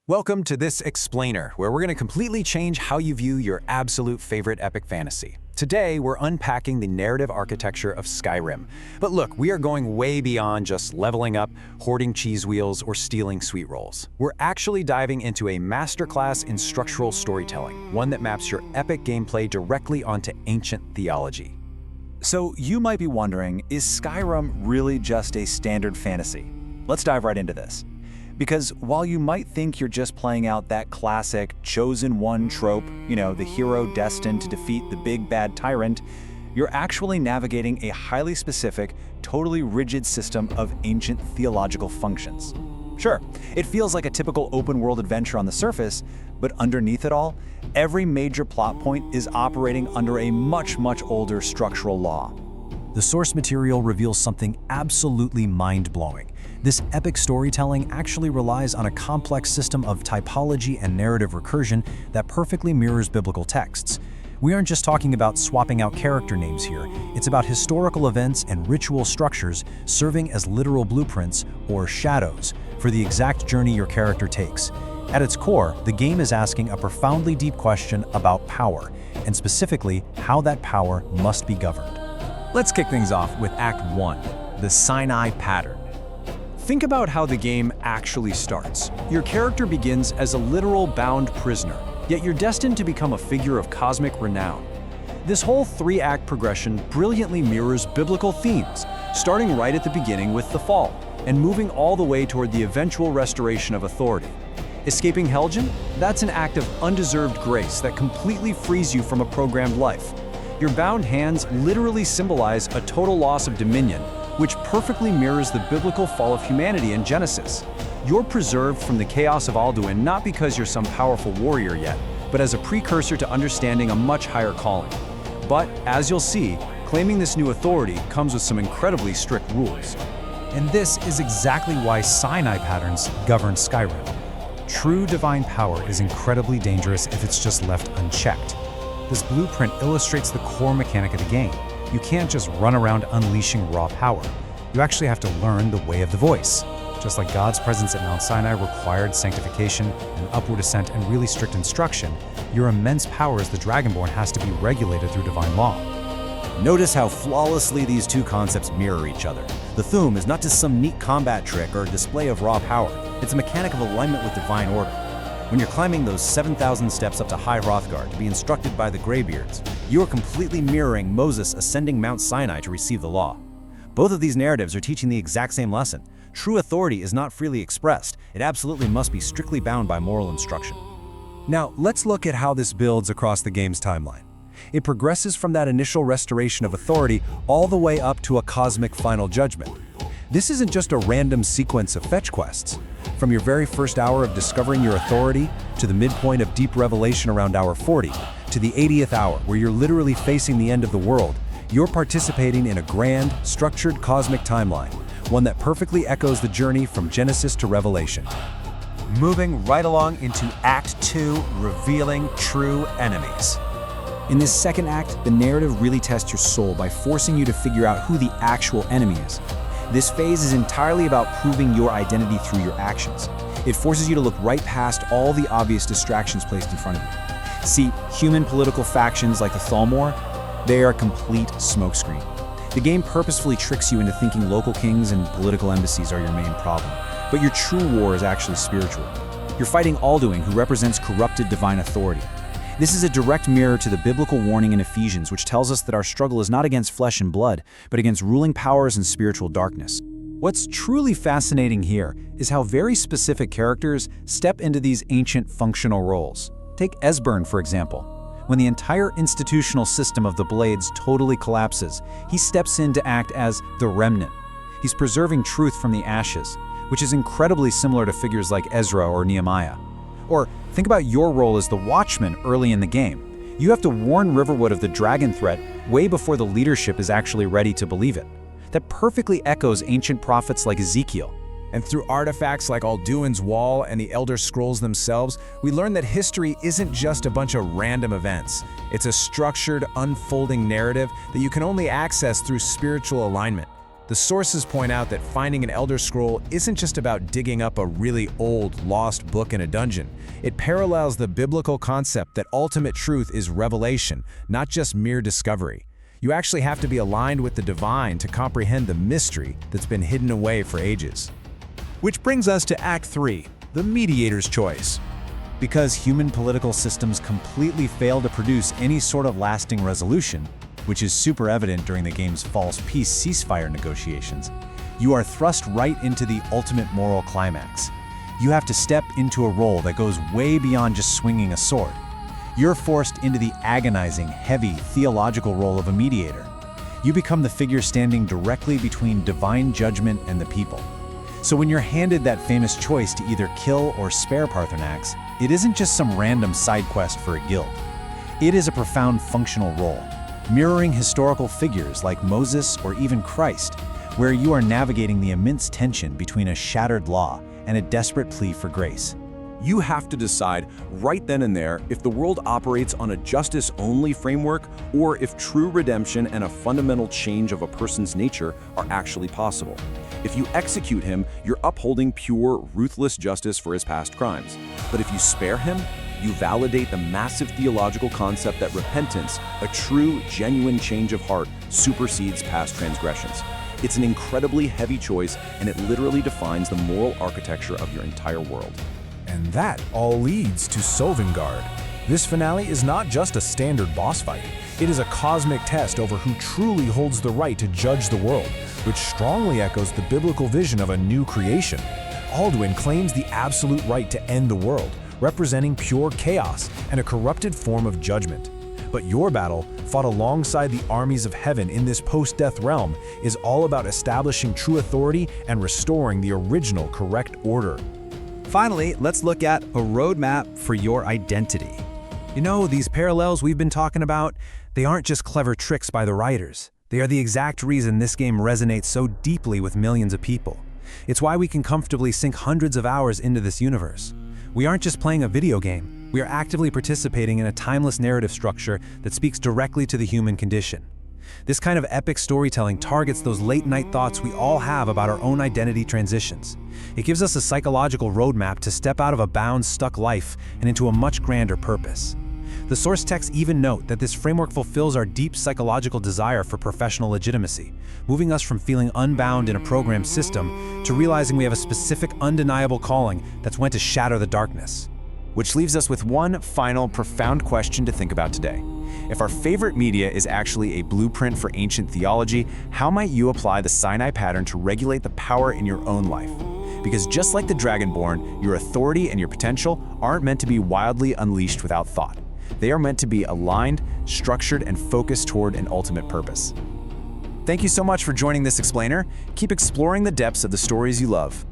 Welcome to this explainer, where we're going to completely change how you view your absolute favorite epic fantasy. Today, we're unpacking the narrative architecture of Skyrim. But look, we are going way beyond just leveling up, hoarding cheese wheels, or stealing sweet rolls. We're actually diving into a masterclass in structural storytelling, one that maps your epic gameplay directly onto ancient theology. So you might be wondering, is Skyrim really just a standard fantasy? Let's dive right into this. Because while you might think you're just playing out that classic chosen one trope, the hero destined to defeat the big bad tyrant, you're actually navigating a highly specific, totally rigid system of ancient theological functions. Sure, it feels like a typical open-world adventure on the surface, but underneath it all, every major plot point is operating under a much older structural law. The source material reveals something absolutely mind-blowing. This epic storytelling actually relies on a complex system of typology and narrative recursion that perfectly mirrors biblical texts. We aren't just talking about swapping out character names here. It's about historical events and ritual structures serving as literal blueprints, or shadows, for the exact journey your character takes. At its core, the game is asking a profoundly deep question about power, and specifically how that power must be governed. Let's kick things off with Act 1, the Sinai pattern. Think about how the game actually starts. Your character begins as a literal bound prisoner, yet you're destined to become a figure of cosmic renown. This whole three-act progression brilliantly mirrors biblical themes, starting right at the beginning with the fall, and moving all the way toward the eventual restoration of authority. Escaping Helgen? That's an act of undeserved grace that completely frees you from a programmed life. Your bound hands literally symbolize a total loss of dominion, which perfectly mirrors the biblical fall of humanity in Genesis. You're preserved from the chaos of Alduin not because you're some powerful warrior yet, but as a precursor to understanding a much higher calling. But, as you'll see, claiming this new authority comes with some incredibly strict rules. And this is exactly why Sinai patterns govern Skyrim. True divine power is incredibly dangerous if it's just left unchecked. This blueprint illustrates the core mechanic of the game. You can't just run around unleashing raw power. You actually have to learn the way of the voice. Just like God's presence at Mount Sinai required sanctification, an upward ascent, and really strict instruction, your immense power as the Dragonborn has to be regulated through divine law. Notice how flawlessly these two concepts mirror each other. The Thu'um is not just some neat combat trick or display of raw power. It's a mechanic of alignment with divine order. When you're climbing those 7,000 steps up to High Hrothgar to be instructed by the Greybeards, you are completely mirroring Moses ascending Mount Sinai to receive the law. Both of these narratives are teaching the exact same lesson. True authority is not freely expressed. It absolutely must be strictly bound by moral instruction. Now, let's look at how this builds across the game's timeline. It progresses from that initial restoration of authority all the way up to a cosmic final judgment. This isn't just a random sequence of fetch quests. From your very first hour of discovering your authority, to the midpoint of deep revelation around hour 40, to the 80th hour where you're literally facing the end of the world, you're participating in a grand, structured cosmic timeline, one that perfectly echoes the journey from Genesis to Revelation. Moving right along into Act 2, revealing true enemies. In this second act, the narrative really tests your soul by forcing you to figure out who the actual enemy is. This phase is entirely about proving your identity through your actions. It forces you to look right past all the obvious distractions placed in front of you. See, human political factions like the Thalmor, they are a complete smokescreen. The game purposefully tricks you into thinking local kings and political embassies are your main problem. But your true war is actually spiritual. You're fighting Alduin, who represents corrupted divine authority. This is a direct mirror to the biblical warning in Ephesians, which tells us that our struggle is not against flesh and blood, but against ruling powers and spiritual darkness. What's truly fascinating here is how very specific characters step into these ancient functional roles. Take Esbern, for example. When the entire institutional system of the Blades totally collapses, he steps in to act as the remnant. He's preserving truth from the ashes, which is incredibly similar to figures like Ezra or Nehemiah. Or think about your role as the Watchman early in the game. You have to warn Riverwood of the dragon threat way before the leadership is actually ready to believe it. That perfectly echoes ancient prophets like Ezekiel. And through artifacts like Alduin's Wall and the Elder Scrolls themselves, we learn that history isn't just a bunch of random events. It's a structured, unfolding narrative that you can only access through spiritual alignment. The sources point out that finding an Elder Scroll isn't just about digging up a really old, lost book in a dungeon. It parallels the biblical concept that ultimate truth is revelation, not just mere discovery. You actually have to be aligned with the divine to comprehend the mystery that's been hidden away for ages. Which brings us to Act 3, the mediator's choice. Because human political systems completely fail to produce any sort of lasting resolution, which is super evident during the game's false peace ceasefire negotiations, you are thrust right into the ultimate moral climax. You have to step into a role that goes way beyond just swinging a sword. You're forced into the agonizing, heavy, theological role of a mediator. You become the figure standing directly between divine judgment and the people. So when you're handed that famous choice to either kill or spare Parthenax, it isn't just some random side quest for a guild. It is a profound functional role, mirroring historical figures like Moses or even Christ, where you are navigating the immense tension between a shattered law and a desperate plea for grace. You have to decide right then and there if the world operates on a justice-only framework or if true redemption and a fundamental change of a person's nature are actually possible. If you execute him, you're upholding pure, ruthless justice for his past crimes. But if you spare him, you validate the massive theological concept that repentance, a true, genuine change of heart, supersedes past transgressions. It's an incredibly heavy choice, and it literally defines the moral architecture of your entire world. And that all leads to Sovngarde. This finale is not just a standard boss fight. It is a cosmic test over who truly holds the right to judge the world, which strongly echoes the biblical vision of a new creation. Alduin claims the absolute right to end the world, representing pure chaos and a corrupted form of judgment. But your battle, fought alongside the armies of heaven in this post-death realm, is all about establishing true authority and restoring the original correct order. Finally, let's look at a roadmap for your identity. You know, these parallels we've been talking about, they aren't just clever tricks by the writers. They are the exact reason this game resonates so deeply with millions of people. It's why we can comfortably sink hundreds of hours into this universe. We aren't just playing a video game, we are actively participating in a timeless narrative structure that speaks directly to the human condition. This kind of epic storytelling targets those late-night thoughts we all have about our own identity transitions. It gives us a psychological roadmap to step out of a bound, stuck life and into a much grander purpose. The source texts even note that this framework fulfills our deep psychological desire for professional legitimacy, moving us from feeling unbound in a programmed system to realizing we have a specific, undeniable calling that's meant to shatter the darkness. Which leaves us with one final profound question to think about today. If our favorite media is actually a blueprint for ancient theology, how might you apply the Sinai pattern to regulate the power in your own life? Because just like the Dragonborn, your authority and your potential aren't meant to be wildly unleashed without thought. They are meant to be aligned, structured, and focused toward an ultimate purpose. Thank you so much for joining this explainer. Keep exploring the depths of the stories you love.